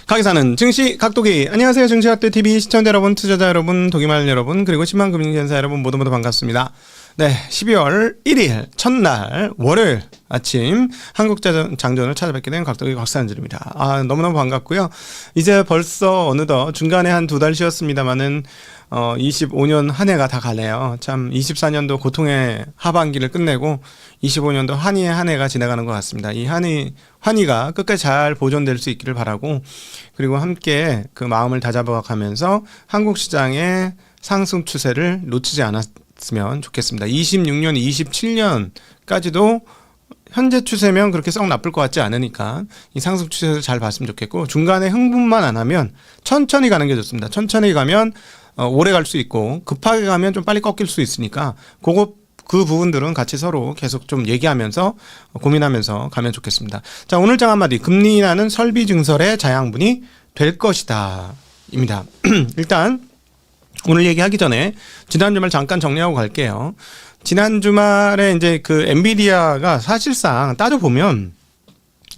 가게 사는 증시 각도기. 안녕하세요. 증시각도TV 시청자 여러분, 투자자 여러분, 도기말 여러분, 그리고 신한금융연사 여러분 모두 반갑습니다. 네, 12월 1일 첫날 월요일 아침 한국장전을 찾아뵙게 된 각도기 곽상진입니다. 너무너무 반갑고요. 이제 벌써 어느덧 중간에 한 2달 쉬었습니다만은 25년 한 해가 다 가네요. 참 24년도 고통의 하반기를 끝내고 25년도 한이의 한 해가 지나가는 것 같습니다. 이 환희가 끝까지 잘 보존될 수 있기를 바라고, 그리고 함께 그 마음을 다잡아가면서 한국 시장의 상승 추세를 놓치지 않았으면 좋겠습니다. 26년, 27년까지도 현재 추세면 그렇게 썩 나쁠 것 같지 않으니까 이 상승 추세를 잘 봤으면 좋겠고, 중간에 흥분만 안 하면 천천히 가는 게 좋습니다. 천천히 가면 오래 갈 수 있고, 급하게 가면 좀 빨리 꺾일 수 있으니까 그 부분들은 같이 서로 계속 좀 얘기하면서 고민하면서 가면 좋겠습니다. 자, 오늘 장 한마디. 금리 인하는 설비 증설의 자양분이 될 것이다 입니다. 일단 오늘 얘기하기 전에 지난 주말 잠깐 정리하고 갈게요. 지난 주말에 이제 그 엔비디아가 사실상 따져보면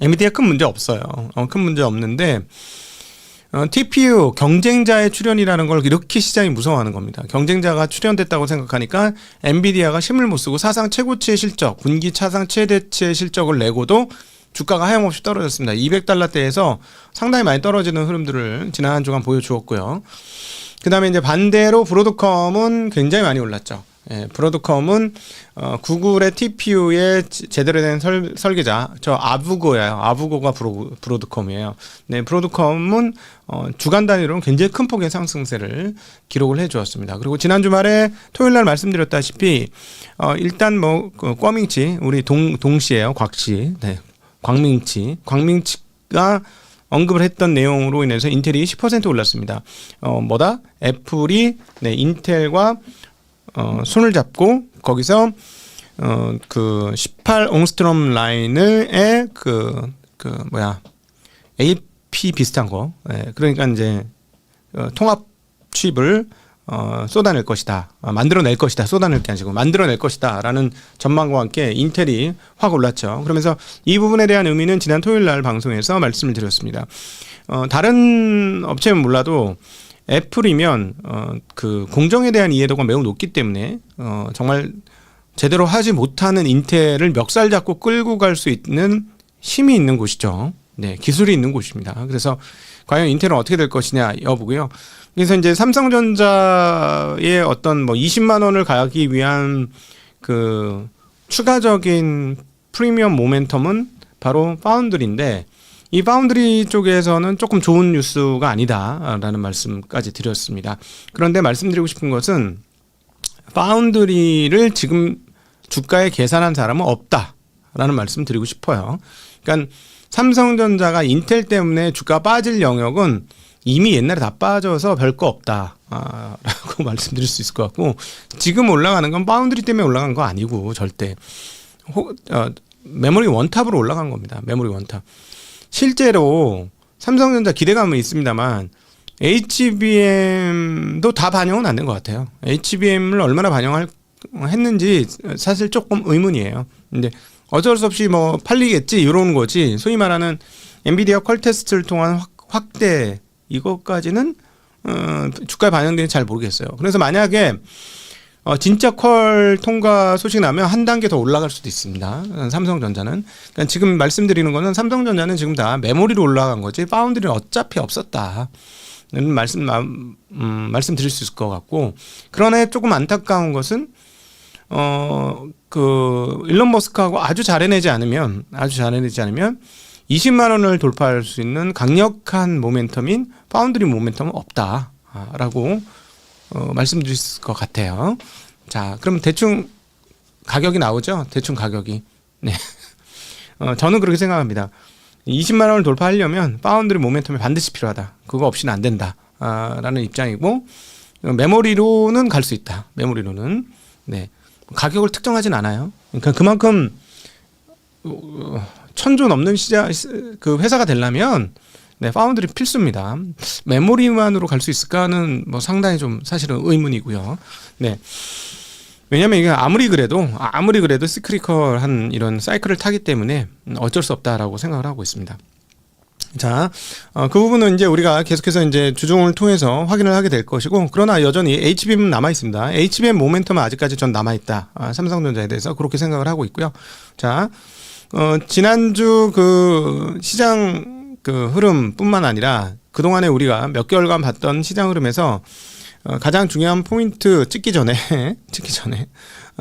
엔비디아 큰 문제 없어요. 큰 문제 없는데 TPU 경쟁자의 출현이라는 걸 이렇게 시장이 무서워하는 겁니다. 경쟁자가 출현됐다고 생각하니까 엔비디아가 힘을 못 쓰고 사상 최고치의 실적, 분기 차상 최대치의 실적을 내고도 주가가 하염없이 떨어졌습니다. 200달러대에서 상당히 많이 떨어지는 흐름들을 지난 한 주간 보여주었고요. 그 다음에 이제 반대로 브로드컴은 굉장히 많이 올랐죠. 브로드컴은 구글의 TPU의 제대로 된 설계자, 저 아부고예요. 아부고가 브로드컴이에요. 네, 브로드컴은 주간 단위로는 굉장히 큰 폭의 상승세를 기록을 해주었습니다. 그리고 지난 주말에 토요일날 말씀드렸다시피 일단 꽝밍치, 우리 동시에요. 곽씨, 네, 광밍치가 언급을 했던 내용으로 인해서 인텔이 10% 올랐습니다. 애플이 인텔과 손을 잡고 거기서 그 18 옹스트롬 라인을 AP 비슷한 거, 그러니까 이제 통합 칩을 쏟아낼 것이다, 만들어낼 것이다, 쏟아낼 게 아니고 만들어낼 것이다 라는 전망과 함께 인텔이 확 올랐죠. 그러면서 이 부분에 대한 의미는 지난 토요일 날 방송에서 말씀을 드렸습니다. 다른 업체는 몰라도 애플이면 그 공정에 대한 이해도가 매우 높기 때문에 정말 제대로 하지 못하는 인텔을 멱살 잡고 끌고 갈 수 있는 힘이 있는 곳이죠. 네, 기술이 있는 곳입니다. 그래서 과연 인텔은 어떻게 될 것이냐 여부고요. 그래서 이제 삼성전자의 어떤 20만 원을 가기 위한 그 추가적인 프리미엄 모멘텀은 바로 파운드리인데, 이 파운드리 쪽에서는 조금 좋은 뉴스가 아니다라는 말씀까지 드렸습니다. 그런데 말씀드리고 싶은 것은 파운드리를 지금 주가에 계산한 사람은 없다라는 말씀 드리고 싶어요. 그러니까 삼성전자가 인텔 때문에 주가 빠질 영역은 이미 옛날에 다 빠져서 별거 없다 라고 말씀드릴 수 있을 것 같고, 지금 올라가는 건 파운드리 때문에 올라간 거 아니고 절대 메모리 원탑으로 올라간 겁니다. 메모리 원탑. 실제로 삼성전자 기대감은 있습니다만 HBM도 다 반영은 안 된 것 같아요. HBM을 얼마나 반영했는지 사실 조금 의문이에요. 근데 어쩔 수 없이 팔리겠지 이러는 거지, 소위 말하는 엔비디아 퀄 테스트를 통한 확대, 이것까지는 주가에 반영되는지 잘 모르겠어요. 그래서 만약에 진짜 퀄 통과 소식 나면 한 단계 더 올라갈 수도 있습니다. 삼성전자는. 그러니까 지금 말씀드리는 거는 삼성전자는 지금 다 메모리로 올라간 거지 파운드리는 어차피 없었다. 말씀드릴 수 있을 것 같고, 그러나 조금 안타까운 것은 일론 머스크하고 아주 잘 해내지 않으면 20만 원을 돌파할 수 있는 강력한 모멘텀인 파운드리 모멘텀은 없다라고 말씀드릴 수 있을 것 같아요. 자, 그럼 대충 가격이 나오죠? 대충 가격이. 네. 저는 그렇게 생각합니다. 20만 원을 돌파하려면 파운드리 모멘텀이 반드시 필요하다. 그거 없이는 안 된다. 라는 입장이고, 메모리로는 갈 수 있다. 메모리로는. 네. 가격을 특정하진 않아요. 그러니까 그만큼 천조 넘는 그 회사가 되려면 파운드리 필수입니다. 메모리만으로 갈 수 있을까는 상당히 좀 사실은 의문이고요. 네. 왜냐면 이게 아무리 그래도 시크리컬한 이런 사이클을 타기 때문에 어쩔 수 없다라고 생각을 하고 있습니다. 자, 그 부분은 이제 우리가 계속해서 이제 주종을 통해서 확인을 하게 될 것이고, 그러나 여전히 HBM은 남아 있습니다. HBM 모멘텀은 아직까지 전 남아 있다. 삼성전자에 대해서 그렇게 생각을 하고 있고요. 자, 지난주 그 시장 그 흐름뿐만 아니라 그동안에 우리가 몇 개월간 봤던 시장 흐름에서 가장 중요한 포인트 찍기 전에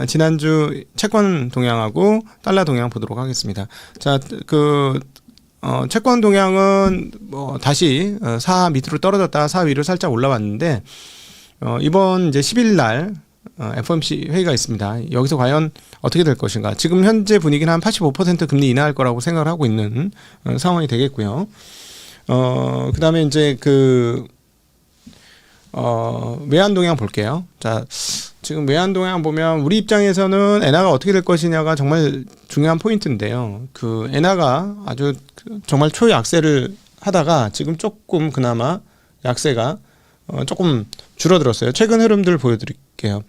지난주 채권 동향하고 달러 동향 보도록 하겠습니다. 자, 채권 동향은 뭐 다시 4 밑으로 떨어졌다가 4 위로 살짝 올라왔는데, 이번 이제 10일 날 FOMC 회의가 있습니다. 여기서 과연 어떻게 될 것인가. 지금 현재 분위기는 한 85% 금리 인하할 거라고 생각을 하고 있는 상황이 되겠고요. 그 다음에 이제 외환 동향 볼게요. 자, 지금 외환 동향 보면 우리 입장에서는 엔화가 어떻게 될 것이냐가 정말 중요한 포인트인데요. 그 엔화가 아주 정말 초약세를 하다가 지금 조금 그나마 약세가 조금 줄어들었어요. 최근 흐름들 보여드릴게요.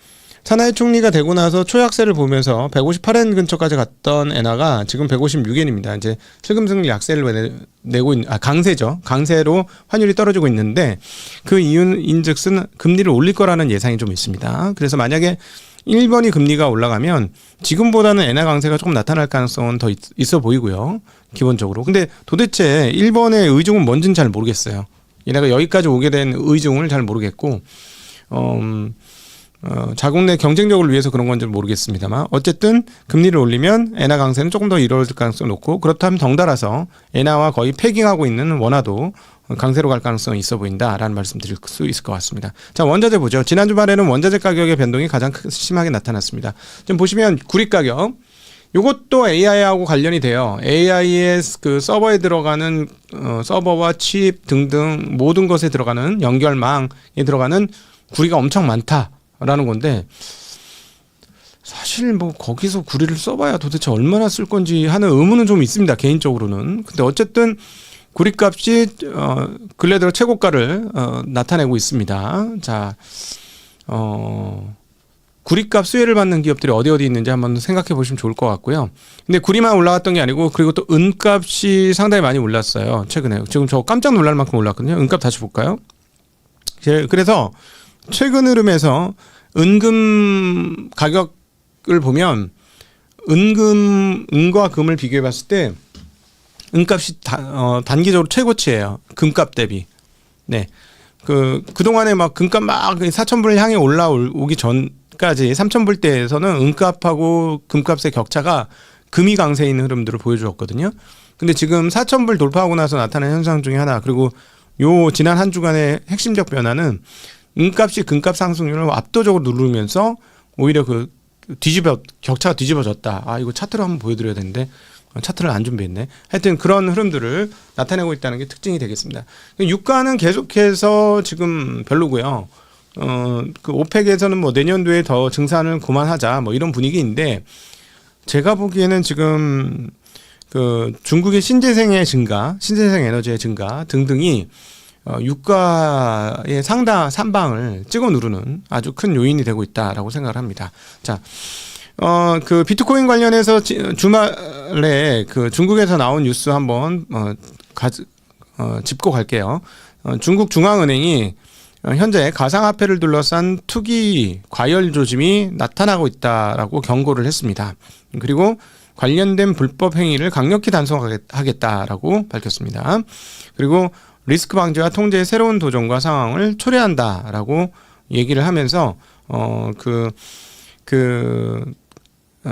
사나이 총리가 되고 나서 초약세를 보면서 158엔 근처까지 갔던 엔화가 지금 156엔입니다. 이제 슬금슬금 약세를 내고 있는, 강세죠. 강세로 환율이 떨어지고 있는데, 그 이유인즉슨 금리를 올릴 거라는 예상이 좀 있습니다. 그래서 만약에 1번이 금리가 올라가면 지금보다는 엔화 강세가 조금 나타날 가능성은 더 있어 보이고요. 기본적으로. 근데 도대체 1번의 의중은 뭔지는 잘 모르겠어요. 얘네가 여기까지 오게 된 의중을 잘 모르겠고, 자국 내 경쟁력을 위해서 그런 건지 모르겠습니다만, 어쨌든 금리를 올리면 엔화 강세는 조금 더 이루어질 가능성이 높고, 그렇다면 덩달아서 엔화와 거의 패깅하고 있는 원화도 강세로 갈 가능성이 있어 보인다라는 말씀 드릴 수 있을 것 같습니다. 자, 원자재 보죠. 지난 주말에는 원자재 가격의 변동이 가장 심하게 나타났습니다. 지금 보시면 구리 가격, 이것도 AI하고 관련이 돼요. AI의 그 서버에 들어가는 서버와 칩 등등 모든 것에 들어가는 연결망에 들어가는 구리가 엄청 많다라는 건데, 사실 뭐 거기서 구리를 써봐야 도대체 얼마나 쓸 건지 하는 의문은 좀 있습니다, 개인적으로는. 근데 어쨌든 구리값이 근래 들어 최고가를 나타내고 있습니다. 자, 구리값 수혜를 받는 기업들이 어디 있는지 한번 생각해 보시면 좋을 것 같고요. 근데 구리만 올라갔던 게 아니고, 그리고 또 은값이 상당히 많이 올랐어요, 최근에. 지금 저 깜짝 놀랄 만큼 올랐거든요. 은값 다시 볼까요? 그래서 최근 흐름에서 은금 가격을 보면 은과 금을 비교해 봤을 때 은값이 단기적으로 최고치예요, 금값 대비. 네. 그동안에 막 금값 막 4,000불 향해 올라오기 전까지 3,000불 대에서는 은값하고 금값의 격차가 금이 강세인 흐름들을 보여주었거든요. 근데 지금 4,000불 돌파하고 나서 나타난 현상 중에 하나, 그리고 요 지난 한 주간의 핵심적 변화는 은값이 금값 상승률을 압도적으로 누르면서 오히려 격차가 뒤집어졌다. 이거 차트로 한번 보여드려야 되는데 차트를 안 준비했네. 하여튼 그런 흐름들을 나타내고 있다는 게 특징이 되겠습니다. 유가는 계속해서 지금 별로고요. 그 오펙에서는 뭐 내년도에 더 증산을 그만하자 뭐 이런 분위기인데, 제가 보기에는 지금 그 중국의 신재생 에너지의 증가 등등이 유가의 산방을 찍어 누르는 아주 큰 요인이 되고 있다라고 생각을 합니다. 자, 그 비트코인 관련해서 주말에 그 중국에서 나온 뉴스 한번 짚고 갈게요. 중국 중앙은행이 현재 가상화폐를 둘러싼 투기 과열 조짐이 나타나고 있다라고 경고를 했습니다. 그리고 관련된 불법 행위를 강력히 단속하겠다라고 밝혔습니다. 그리고 리스크 방지와 통제의 새로운 도전과 상황을 초래한다라고 얘기를 하면서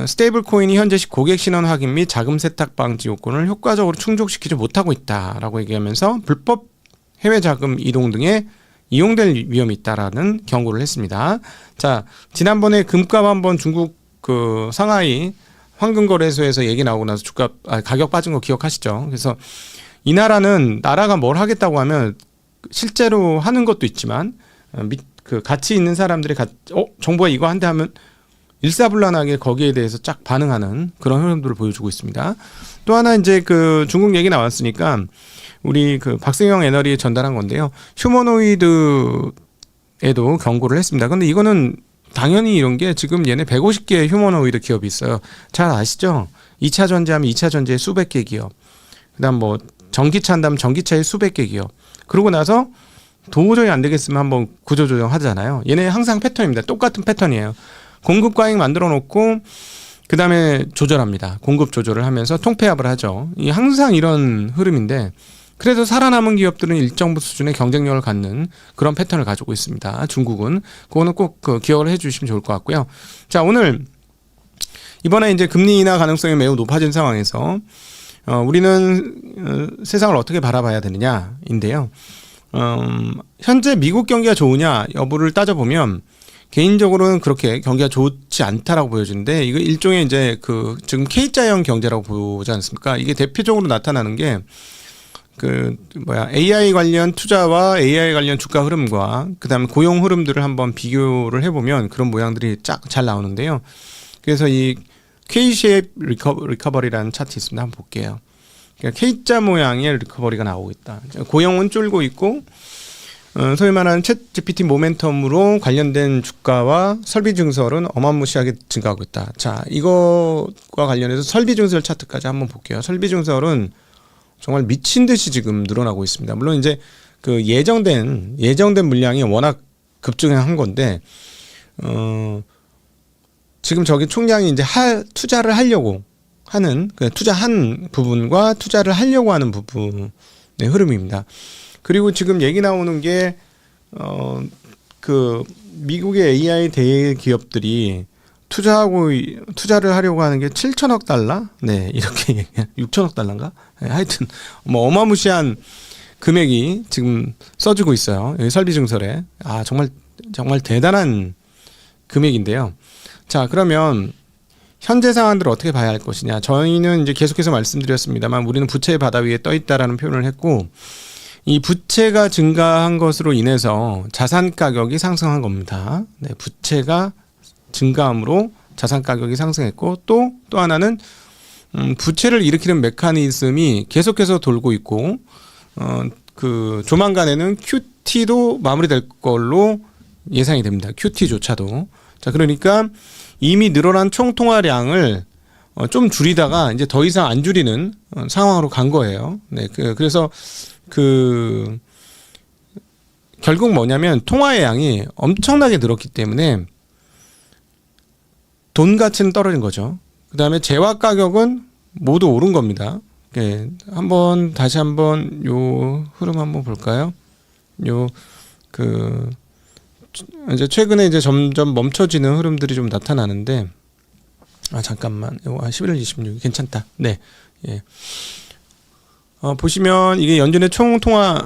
스테이블 코인이 현재식 고객 신원 확인 및 자금 세탁 방지 요건을 효과적으로 충족시키지 못하고 있다라고 얘기하면서 불법 해외 자금 이동 등에 이용될 위험이 있다라는 경고를 했습니다. 자, 지난번에 금값 한번 중국 그 상하이 황금거래소에서 얘기 나오고 나서 가격 빠진 거 기억하시죠? 그래서 이 나라가 뭘 하겠다고 하면 실제로 하는 것도 있지만 그 가치 있는 사람들이 정부가 이거 한대 하면 일사불란하게 거기에 대해서 쫙 반응하는 그런 흐름들을 보여주고 있습니다. 또 하나 이제 그 중국 얘기 나왔으니까 우리 그 박승영 애널이 전달한 건데요. 휴머노이드에도 경고를 했습니다. 근데 이거는 당연히 이런 게 지금 얘네 150개의 휴머노이드 기업이 있어요. 잘 아시죠? 2차 전지하면 2차 전지의 수백 개 기업. 그다음 뭐 전기차 한다면 전기차의 수백 개 기업. 그러고 나서 도저히 안 되겠으면 한번 구조조정 하잖아요. 얘네 항상 패턴입니다. 똑같은 패턴이에요. 공급 과잉 만들어 놓고 그다음에 조절합니다. 공급 조절을 하면서 통폐합을 하죠. 이 항상 이런 흐름인데 그래도 살아남은 기업들은 일정 수준의 경쟁력을 갖는 그런 패턴을 가지고 있습니다. 중국은 그거는 꼭 기억을 해주시면 좋을 것 같고요. 자, 오늘 이번에 이제 금리 인하 가능성이 매우 높아진 상황에서 우리는 세상을 어떻게 바라봐야 되느냐인데요. 현재 미국 경기가 좋으냐 여부를 따져보면 개인적으로는 그렇게 경기가 좋지 않다라고 보여지는데 이거 일종의 이제 지금 K자형 경제라고 보지 않습니까? 이게 대표적으로 나타나는 게 AI 관련 투자와 AI 관련 주가 흐름과 그다음에 고용 흐름들을 한번 비교를 해보면 그런 모양들이 쫙 잘 나오는데요. 그래서 이 K-shape 리커버리라는 차트 있습니다. 한번 볼게요. 그러니까 K자 모양의 리커버리가 나오고 있다. 고용은 쫄고 있고 소위 말하는 챗 GPT 모멘텀으로 관련된 주가와 설비 증설은 어마무시하게 증가하고 있다. 자, 이것과 관련해서 설비 증설 차트까지 한번 볼게요. 설비 증설은 정말 미친 듯이 지금 늘어나고 있습니다. 물론 이제 예정된 물량이 워낙 급증한 건데 지금 저기 총량이 이제 투자를 하려고 하는 투자한 부분과 투자를 하려고 하는 부분의 흐름입니다. 그리고 지금 얘기 나오는 게 미국의 AI 대기업들이 투자를 하려고 하는 게 7천억 달러? 네, 이렇게 얘기해. 6천억 달러인가? 네, 하여튼 뭐 어마무시한 금액이 지금 써주고 있어요. 여기 설비 증설에. 아, 정말 대단한 금액인데요. 자, 그러면 현재 상황들을 어떻게 봐야 할 것이냐? 저희는 이제 계속해서 말씀드렸습니다만 우리는 부채의 바다 위에 떠 있다라는 표현을 했고 이 부채가 증가한 것으로 인해서 자산 가격이 상승한 겁니다. 네, 부채가 증가함으로 자산 가격이 상승했고 또 하나는 부채를 일으키는 메커니즘이 계속해서 돌고 있고 조만간에는 QT도 마무리될 걸로 예상이 됩니다. QT조차도. 자, 그러니까 이미 늘어난 총 통화량을 좀 줄이다가 이제 더 이상 안 줄이는 상황으로 간 거예요. 네, 그래서 결국 뭐냐면 통화의 양이 엄청나게 늘었기 때문에 돈 가치는 떨어진 거죠. 그 다음에 재화 가격은 모두 오른 겁니다. 네, 다시 한번 요 흐름 한번 볼까요? 이제 최근에 이제 점점 멈춰지는 흐름들이 좀 나타나는데, 잠깐만. 11월 26일 괜찮다. 네. 예. 보시면 이게 연준의 총 통화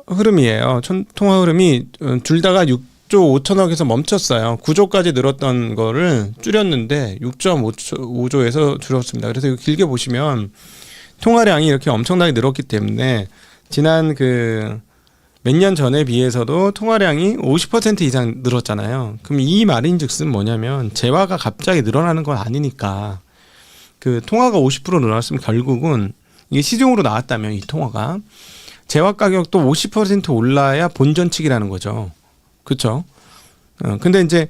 흐름이에요. 통화 흐름이 줄다가 6조 5천억에서 멈췄어요. 9조까지 늘었던 거를 줄였는데 6.5조에서 줄었습니다. 그래서 이거 길게 보시면 통화량이 이렇게 엄청나게 늘었기 때문에 지난 몇 년 전에 비해서도 통화량이 50% 이상 늘었잖아요. 그럼 이 말인즉슨 뭐냐면 재화가 갑자기 늘어나는 건 아니니까 통화가 50% 늘어났으면 결국은 이게 시중으로 나왔다면 이 통화가 재화 가격도 50% 올라야 본전치기라는 거죠. 그렇죠? 근데 이제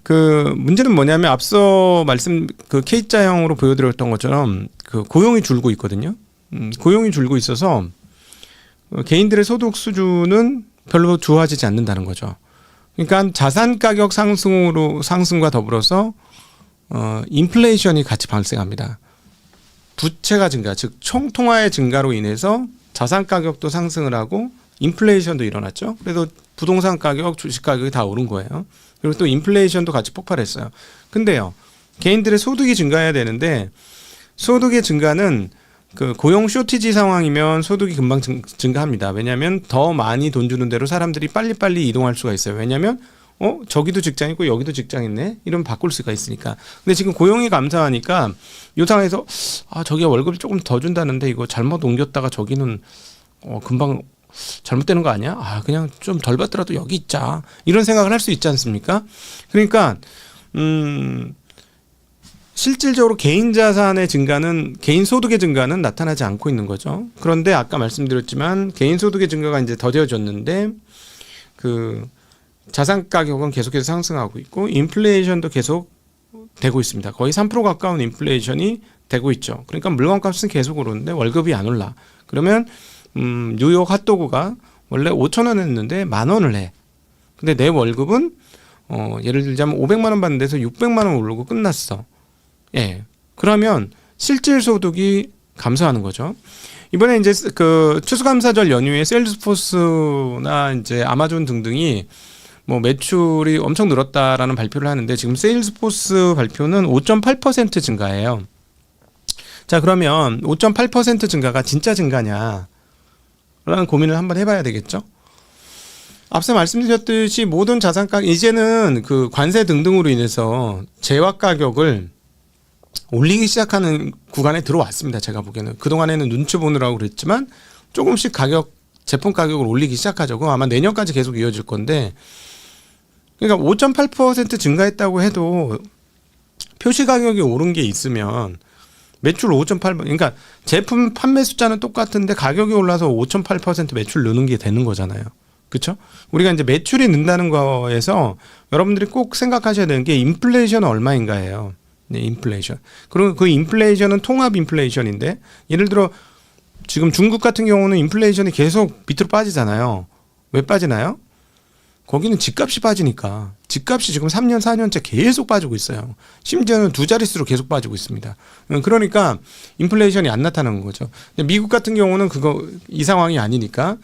문제는 뭐냐면 앞서 K자형으로 보여드렸던 것처럼 고용이 줄고 있거든요. 고용이 줄고 있어서 개인들의 소득 수준은 별로 좋아지지 않는다는 거죠. 그러니까 자산 가격 상승과 더불어서 인플레이션이 같이 발생합니다. 부채가 증가, 즉 총통화의 증가로 인해서 자산 가격도 상승을 하고 인플레이션도 일어났죠. 그래서 부동산 가격, 주식 가격이 다 오른 거예요. 그리고 또 인플레이션도 같이 폭발했어요. 근데요, 개인들의 소득이 증가해야 되는데 소득의 증가는 고용 쇼티지 상황이면 소득이 금방 증가합니다. 왜냐하면 더 많이 돈 주는 대로 사람들이 빨리빨리 이동할 수가 있어요. 왜냐하면 저기도 직장 있고 여기도 직장 있네? 이러면 바꿀 수가 있으니까. 근데 지금 고용이 감소하니까 이 상황에서 저기가 월급을 조금 더 준다는데 이거 잘못 옮겼다가 저기는 금방 잘못되는 거 아니야? 그냥 좀 덜 받더라도 여기 있자. 이런 생각을 할 수 있지 않습니까? 그러니까 실질적으로 개인 자산의 증가는, 개인 소득의 증가는 나타나지 않고 있는 거죠. 그런데 아까 말씀드렸지만 개인 소득의 증가가 이제 더뎌졌는데 자산 가격은 계속해서 상승하고 있고 인플레이션도 계속 되고 있습니다. 거의 3% 가까운 인플레이션이 되고 있죠. 그러니까 물건값은 계속 오르는데 월급이 안 올라. 그러면 뉴욕 핫도그가 원래 5,000원 했는데 10,000원을 해. 근데 내 월급은 예를 들자면 500만 원 받는 데서 600만 원 오르고 끝났어. 예. 그러면 실질 소득이 감소하는 거죠. 이번에 이제 그 추수감사절 연휴에 세일즈포스나 이제 아마존 등등이 뭐 매출이 엄청 늘었다라는 발표를 하는데 지금 세일즈포스 발표는 5.8% 증가예요. 자, 그러면 5.8% 증가가 진짜 증가냐? 라는 고민을 한번 해봐야 되겠죠. 앞서 말씀드렸듯이 모든 자산 가격 이제는 그 관세 등등으로 인해서 재화 가격을 올리기 시작하는 구간에 들어왔습니다. 제가 보기에는 그동안에는 눈치 보느라고 그랬지만 조금씩 제품 가격을 올리기 시작하죠. 그럼 아마 내년까지 계속 이어질 건데, 그러니까 5.8% 증가했다고 해도 표시 가격이 오른 게 있으면 매출 5.8%, 그러니까 제품 판매 숫자는 똑같은데 가격이 올라서 5.8% 매출 느는 게 되는 거잖아요. 그렇죠? 우리가 이제 매출이 는다는 거에서 여러분들이 꼭 생각하셔야 되는 게 인플레이션은 얼마인가예요. 네, 인플레이션. 그리고 그 인플레이션은 통합 인플레이션인데, 예를 들어 지금 중국 같은 경우는 인플레이션이 계속 밑으로 빠지잖아요. 왜 빠지나요? 거기는 집값이 빠지니까. 집값이 지금 3년, 4년째 계속 빠지고 있어요. 심지어는 2자릿수로 계속 빠지고 있습니다. 그러니까 인플레이션이 안 나타나는 거죠. 미국 같은 경우는 이 상황이 아니니까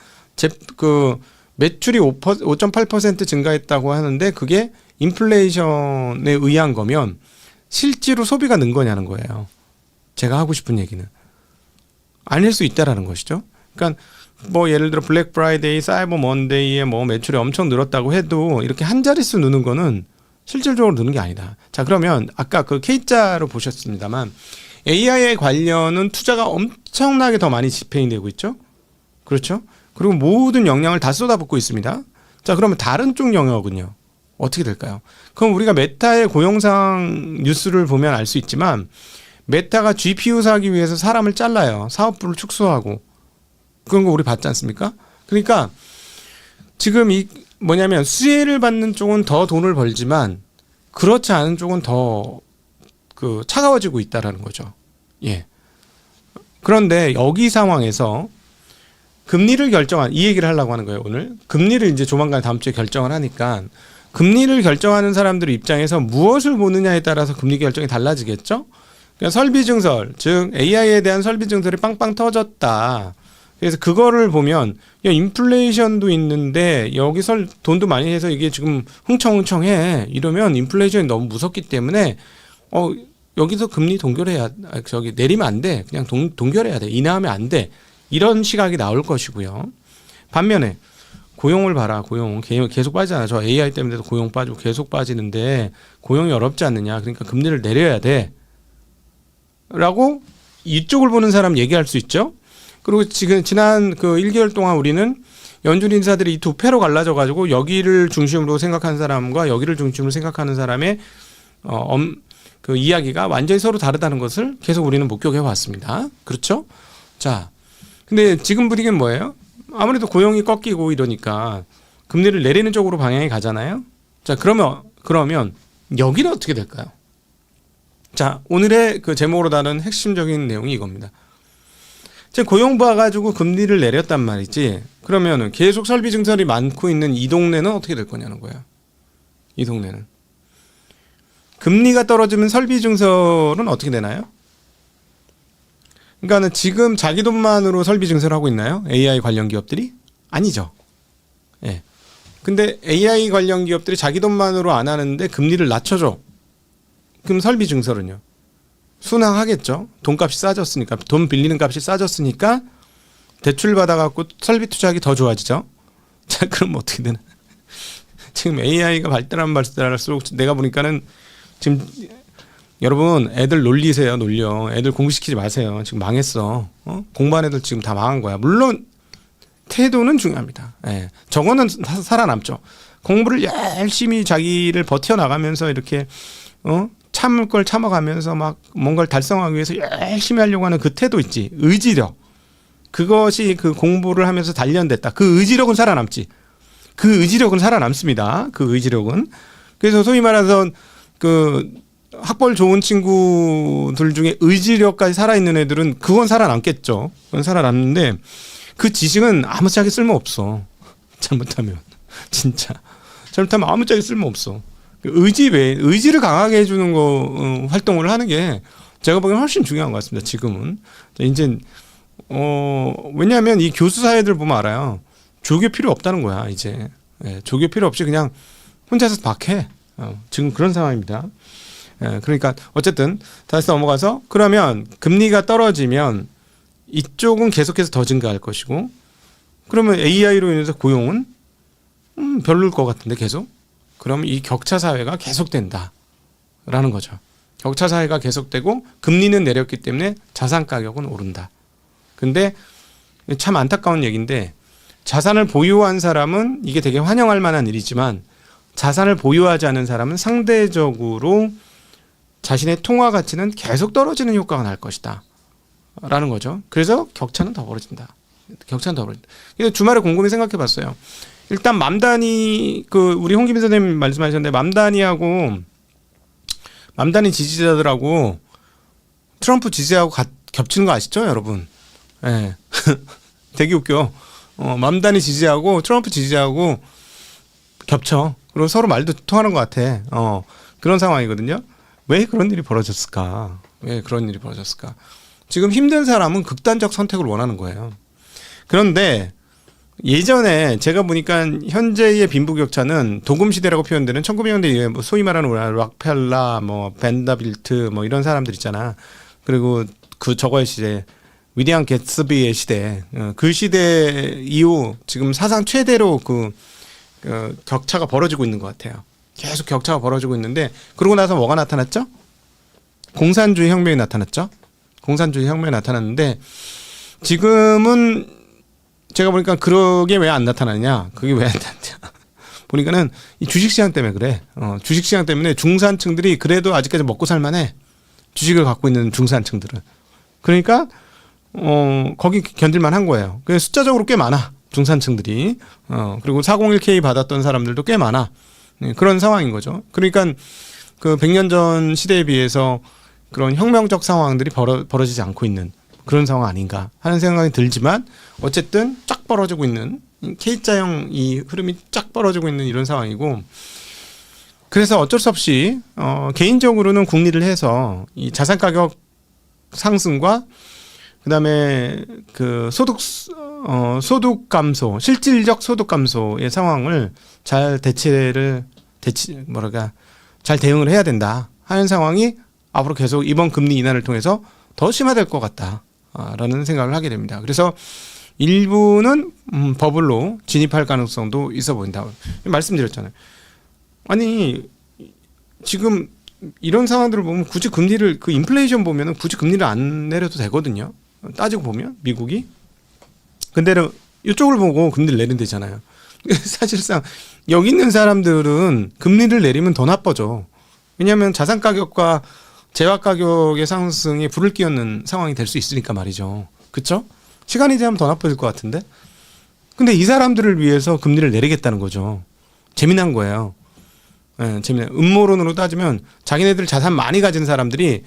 매출이 5.8% 증가했다고 하는데 그게 인플레이션에 의한 거면 실제로 소비가 는 거냐는 거예요. 제가 하고 싶은 얘기는. 아닐 수 있다라는 것이죠. 그러니까 뭐 예를 들어 블랙 프라이데이, 사이버 먼데이에 뭐 매출이 엄청 늘었다고 해도 이렇게 한 자릿수 느는 거는 실질적으로 느는 게 아니다. 자, 그러면 아까 그 K자로 보셨습니다만 AI에 관련은 투자가 엄청나게 더 많이 집행이 되고 있죠. 그렇죠? 그리고 모든 역량을 다 쏟아붓고 있습니다. 자, 그러면 다른 쪽 영역은요? 어떻게 될까요? 그럼 우리가 메타의 고용상 뉴스를 보면 알 수 있지만 메타가 GPU 사기 위해서 사람을 잘라요. 사업부를 축소하고. 그런 거 우리 봤지 않습니까? 그러니까 지금 뭐냐면 수혜를 받는 쪽은 더 돈을 벌지만 그렇지 않은 쪽은 더 차가워지고 있다라는 거죠. 예. 그런데 여기 상황에서 금리를 이 얘기를 하려고 하는 거예요, 오늘. 금리를 이제 조만간 다음 주에 결정을 하니까 금리를 결정하는 사람들 입장에서 무엇을 보느냐에 따라서 금리 결정이 달라지겠죠? 그러니까 설비 증설, 즉 AI에 대한 설비 증설이 빵빵 터졌다. 그래서 그거를 보면 야, 인플레이션도 있는데 여기 돈도 많이 해서 이게 지금 흥청흥청해. 이러면 인플레이션이 너무 무섭기 때문에 여기서 금리 내리면 안 돼. 그냥 동결해야 돼. 인하하면 안 돼. 이런 시각이 나올 것이고요. 반면에 고용을 봐라. 고용 계속 빠지잖아. 저 AI 때문에도 고용 빠지고 계속 빠지는데 고용이 어렵지 않느냐. 그러니까 금리를 내려야 돼. 라고 이쪽을 보는 사람 얘기할 수 있죠. 그리고 지난 1개월 동안 우리는 연준 인사들이 이 두 패로 갈라져 가지고 여기를 중심으로 생각하는 사람과 여기를 중심으로 생각하는 사람의 그 이야기가 완전히 서로 다르다는 것을 계속 우리는 목격해 왔습니다. 그렇죠? 자, 근데 지금 분위기는 뭐예요? 아무래도 고용이 꺾이고 이러니까 금리를 내리는 쪽으로 방향이 가잖아요. 자, 그러면 여기는 어떻게 될까요? 자, 오늘의 그 제목으로 다룬 핵심적인 내용이 이겁니다. 제 고용 봐가지고 금리를 내렸단 말이지. 그러면은 계속 설비 증설이 많고 있는 이 동네는 어떻게 될 거냐는 거야. 이 동네는. 금리가 떨어지면 설비 증설은 어떻게 되나요? 그러니까는 지금 자기 돈만으로 설비 증설하고 있나요? AI 관련 기업들이? 아니죠. 예. 근데 AI 관련 기업들이 자기 돈만으로 안 하는데 금리를 낮춰줘. 그럼 설비 증설은요? 순항하겠죠. 돈값이 싸졌으니까. 돈 빌리는 값이 싸졌으니까 대출 받아갖고 설비 투자하기 더 좋아지죠. 자, 그럼 어떻게 되나? 지금 AI가 발달할수록 내가 보니까는 지금 여러분 애들 놀리세요. 놀려. 애들 공부시키지 마세요. 지금 망했어. 공부한 애들 지금 다 망한 거야. 물론 태도는 중요합니다. 예. 저거는 살아남죠. 공부를 열심히 자기를 버텨나가면서 이렇게 참을 걸 참아가면서 막 뭔가를 달성하기 위해서 열심히 하려고 하는 그 태도 있지. 의지력. 그것이 그 공부를 하면서 단련됐다. 그 의지력은 살아남지. 그 의지력은 살아남습니다. 그 의지력은. 그래서 소위 말해서 그 학벌 좋은 친구들 중에 의지력까지 살아있는 애들은 그건 살아남겠죠. 그건 살아남는데 그 지식은 아무짝에 쓸모없어. 잘못하면. 진짜. 잘못하면 아무짝에 쓸모없어. 의지 외에, 의지를 강하게 해주는 활동을 하는 게 제가 보기엔 훨씬 중요한 것 같습니다. 지금은. 이제, 왜냐하면 이 교수 사회들 보면 알아요. 조교 필요 없다는 거야, 이제. 예, 조교 필요 없이 그냥 혼자서 막 해. 지금 그런 상황입니다. 예, 그러니까 어쨌든 다시 넘어가서 그러면 금리가 떨어지면 이쪽은 계속해서 더 증가할 것이고 그러면 AI로 인해서 고용은 별로일 것 같은데 계속 그러면 이 격차 사회가 계속된다라는 거죠. 격차 사회가 계속되고 금리는 내렸기 때문에 자산 가격은 오른다. 근데 참 안타까운 얘기인데 자산을 보유한 사람은 이게 되게 환영할 만한 일이지만 자산을 보유하지 않은 사람은 상대적으로 자신의 통화 가치는 계속 떨어지는 효과가 날 것이다. 라는 거죠. 그래서 격차는 더 벌어진다. 격차는 더 벌어진다. 그래서 주말에 곰곰이 생각해 봤어요. 일단 맘다니, 우리 홍기빈 선생님 말씀하셨는데, 맘다니 지지자들하고 트럼프 지지하고 겹치는 거 아시죠, 여러분? 예. 네. 되게 웃겨. 맘다니 지지하고 트럼프 지지하고 겹쳐. 그리고 서로 말도 통하는 것 같아. 그런 상황이거든요. 왜 그런 일이 벌어졌을까? 왜 그런 일이 벌어졌을까? 지금 힘든 사람은 극단적 선택을 원하는 거예요. 그런데 예전에 제가 보니까 현재의 빈부격차는 도금시대라고 표현되는 1900년대 뭐 소위 말하는 락펠라, 뭐 벤더빌트 뭐 이런 사람들 있잖아. 그리고 그 저거의 시대, 위대한 개츠비의 시대, 그 시대 이후 지금 사상 최대로 격차가 벌어지고 있는 것 같아요. 계속 격차가 벌어지고 있는데 그러고 나서 뭐가 나타났죠? 공산주의 혁명이 나타났죠. 공산주의 혁명이 나타났는데 지금은 제가 보니까 그게 왜 안 나타나냐? 그게 왜 안 나타나냐? 보니까는 이 주식시장 때문에 그래. 주식시장 때문에 중산층들이 그래도 아직까지 먹고 살만해. 주식을 갖고 있는 중산층들은. 그러니까 거기 견딜만 한 거예요. 그래서 숫자적으로 꽤 많아. 중산층들이. 그리고 401k 받았던 사람들도 꽤 많아. 그런 상황인 거죠. 그러니까 그 100년 전 시대에 비해서 그런 혁명적 상황들이 벌어지지 않고 있는 그런 상황 아닌가 하는 생각이 들지만 어쨌든 쫙 벌어지고 있는 K자형 이 흐름이 쫙 벌어지고 있는 이런 상황이고 그래서 어쩔 수 없이 개인적으로는 궁리를 해서 이 자산 가격 상승과 그다음에 그 소득 감소, 실질적 소득 감소의 상황을 잘 잘 대응을 해야 된다 하는 상황이 앞으로 계속 이번 금리 인하를 통해서 더 심화될 것 같다라는 생각을 하게 됩니다. 그래서 일부는 버블로 진입할 가능성도 있어 보인다. 말씀드렸잖아요. 아니 지금 이런 상황들을 보면 굳이 금리를 인플레이션 보면은 굳이 금리를 안 내려도 되거든요. 따지고 보면 미국이. 근데 이쪽을 보고 금리를 내린대잖아요. 사실상 여기 있는 사람들은 금리를 내리면 더 나빠져. 왜냐하면 자산 가격과 재화 가격의 상승에 불을 끼얹는 상황이 될 수 있으니까 말이죠. 그렇죠? 시간이 지나면 더 나빠질 것 같은데. 근데 이 사람들을 위해서 금리를 내리겠다는 거죠. 재미난 거예요. 네, 재미난. 음모론으로 따지면 자기네들 자산 많이 가진 사람들이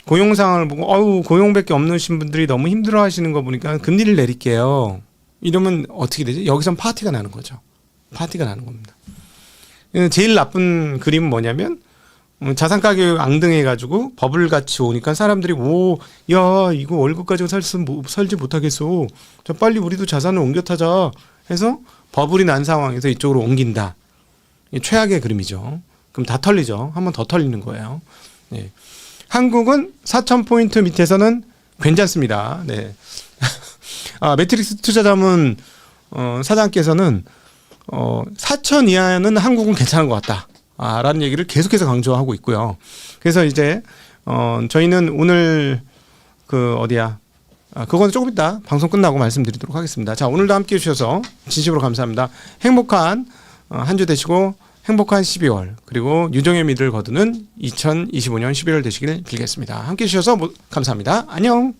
고용 상황을 보고 고용밖에 없으신 분들이 너무 힘들어하시는 거 보니까 금리를 내릴게요. 이러면 어떻게 되지? 여기선 파티가 나는 거죠. 파티가 나는 겁니다. 제일 나쁜 그림은 뭐냐면 자산 가격 앙등해가지고 버블 같이 오니까 사람들이 야 이거 월급 가지고 살지 못하겠어. 자 빨리 우리도 자산을 옮겨 타자 해서 버블이 난 상황에서 이쪽으로 옮긴다. 최악의 그림이죠. 그럼 다 털리죠. 한 번 더 털리는 거예요. 네. 한국은 4,000포인트 밑에서는 괜찮습니다. 네. 매트릭스 투자자문 사장께서는 4,000 이하는 한국은 괜찮은 것 같다. 라는 얘기를 계속해서 강조하고 있고요. 그래서 이제 저희는 오늘 그건 조금 이따 방송 끝나고 말씀드리도록 하겠습니다. 자, 오늘도 함께 해주셔서 진심으로 감사합니다. 행복한 한 주 되시고 행복한 12월 그리고 유종의 미를 거두는 2025년 11월 되시길 빌겠습니다. 함께 해주셔서 감사합니다. 안녕.